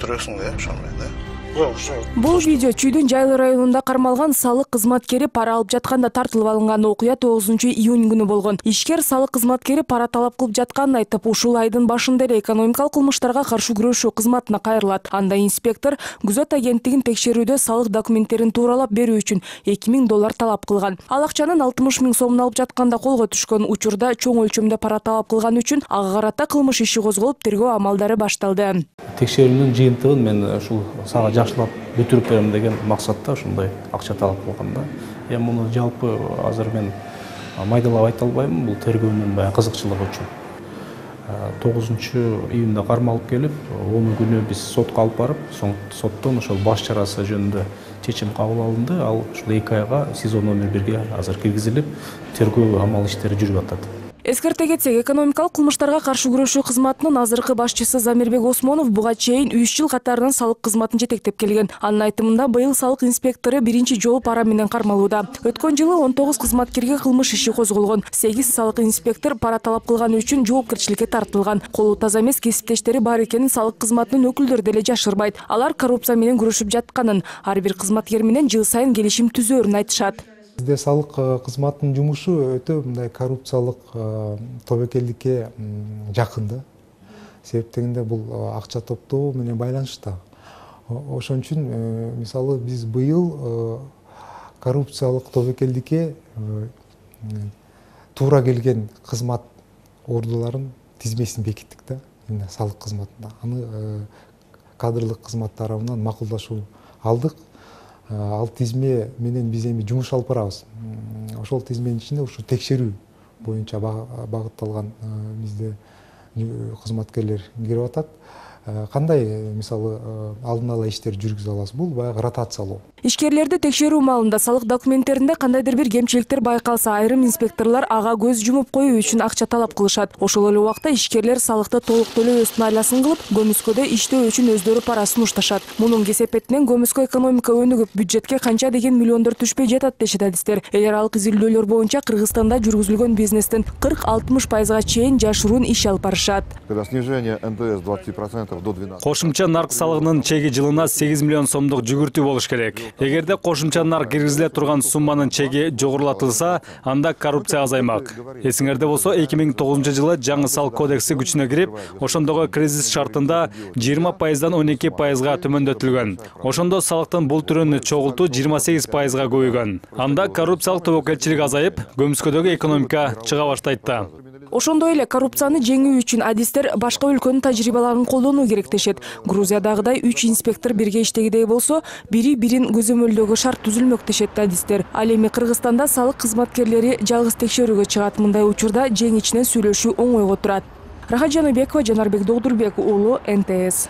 Өтүрөсүң да, ошондой да. Бул видео Чүйдүн Жайлы районунда кармалган салык кызматкери пара алып жатканда тартылып алынган окуя 9-июнь күнү болгон. Ишкер салык кызматкери пара талап кылып жатканын айтып, ушул айдын башында эле экономикалык кылмыштарга каршы күрөшүү кызматына кайрылат. Анда инспектор күзөт агенттигин текшерүүдө салык документтерин тууралап берүү үчүн $2000 талап кылган. Ал акчанын 60 000 сомун алып жатканда колго түшкөн. Учурда чоң өлчөмдө пара талап кылган үчүн ага карата кылмыш иши козголуп, тергөө амалдары башталды. Текшерүүнүн жыйынтыгын мен ушул сага жакшылап бүтүрүп берем деген максатта ушундай акча талап кылганда. Эми муну жалпы азыр мен майдалап айта албайм, бул тергөөнүн баягы кызыкчылыгы үчүн. 9-июнда кармалып келип, 10 күнү биз сотко алып барып, соттон ошол баш чарасы жөнүндө чечим кабыл алынды. Ал ушул 2 айга СИЗО номер 1-ге азыр киргизилип, тергөө амал иштери жүрүп атат. Эскерте кетсек, экономикалык кылмыштарга каршы күрөшүү кызматынын азыркы башчысы Замирбек Осмонов буга чейин 3 жыл катарынан салык кызматын жетектеп келген. Анын айтымында быйыл салык инспектору биринчи жолу пара менен кармалууда. Өткөн жылы 19 кызматкерге кылмыш иши козголгон. 8 салык инспектор пара талап кылганы үчүн жоопкерчиликке тартылган. Колу таза эмес кесиптештери бар экенин салык кызматынын өкүлдөрү деле жашырбайт. Алар коррупция менен күрөшүп жатканын, ар бир кызматкер менен жыл сайын келишим түзөөрүн айтышат. Бизде салык кызматынын жумушу өтө мындай коррупциялык тобокелдикке жакын да. Себептегенде бул акча топтоо менен байланышта. Ошон үчүн мисалы биз быйыл коррупциялык тобокелдикке туура келген кызмат ордуларын тизмесин бекиттик да. Эмне салык кызматында. Аны кадрлык кызмат тарабынан макулдашуу алдык. Ал тизме менен биз эми жумуш алып барабыз. Ошол тизменин ичинде ушу текшерүү боюнча багытталган бизде кызматкерлер кирип атат. Кандай мисалы алдын ала иштер жүргүзө аласыз? Бул баягы ротациялоо. Ишкерлерди текшерүү маалында салык документтеринде кандайдыр бир кемчиликтер байкалса, айрым инспекторлор ага көз жумуп коюу үчүн акча талап кылышат. Ошол эле убакта ишкерлер салыкты толук төлөбөстүн айласын кылып, көмүскөдө иштөө үчүн өздөрү пара сунушташат. Мунун кесепетинен көмүскө экономика өнүгүп, бюджетке канча деген миллиондор түшпөй жатат дешет адистер. Эл аралык изилдөөлөр боюнча Кыргызстанда жүргүзүлгөн бизнестин 40-60% чейин жашыруун иш алып барышат. Снижение НДС 20% до 12%. Кошумча нарк салыгынын чеги жылына 8 миллион сомдук жүгүртүү болуш керек. Эгерде кошумча нарк киргизиле турган сумманын чеги жогорулатылса, анда коррупция азаймак. Эсиңерде болсо 2009 жылы жаңы салык кодекси күчүнө кирип, ошондогу кризис шартында 20%дан 12%га төмөндөтүлгөн. Ошондо салыктын бул түрүн чогултуу 28%га көбөйгөн. Анда коррупциялык тобокелчилик азайып, көмүскөдөгү экономика чыга баштайт да. Ошондой эле коррупцияны жеңүү үчүн адистер башка өлкөнүн тажрыйбаларын колдонуу керек дешет. Грузиядагыдай 3 инспектор бирге иштегидей болсо, бири бирин көзөмөлдөгө шарт түзүлмөк дешет адистер. Ал эми Кыргызстанда салык кызматкерлери жалгыз текшерүүгө чыгат. Мындай учурда жең ичинен сүйлөшүү оңойго турат. Рахат Жаныбекова, Жанарбек Догдурбек уулу, НТС.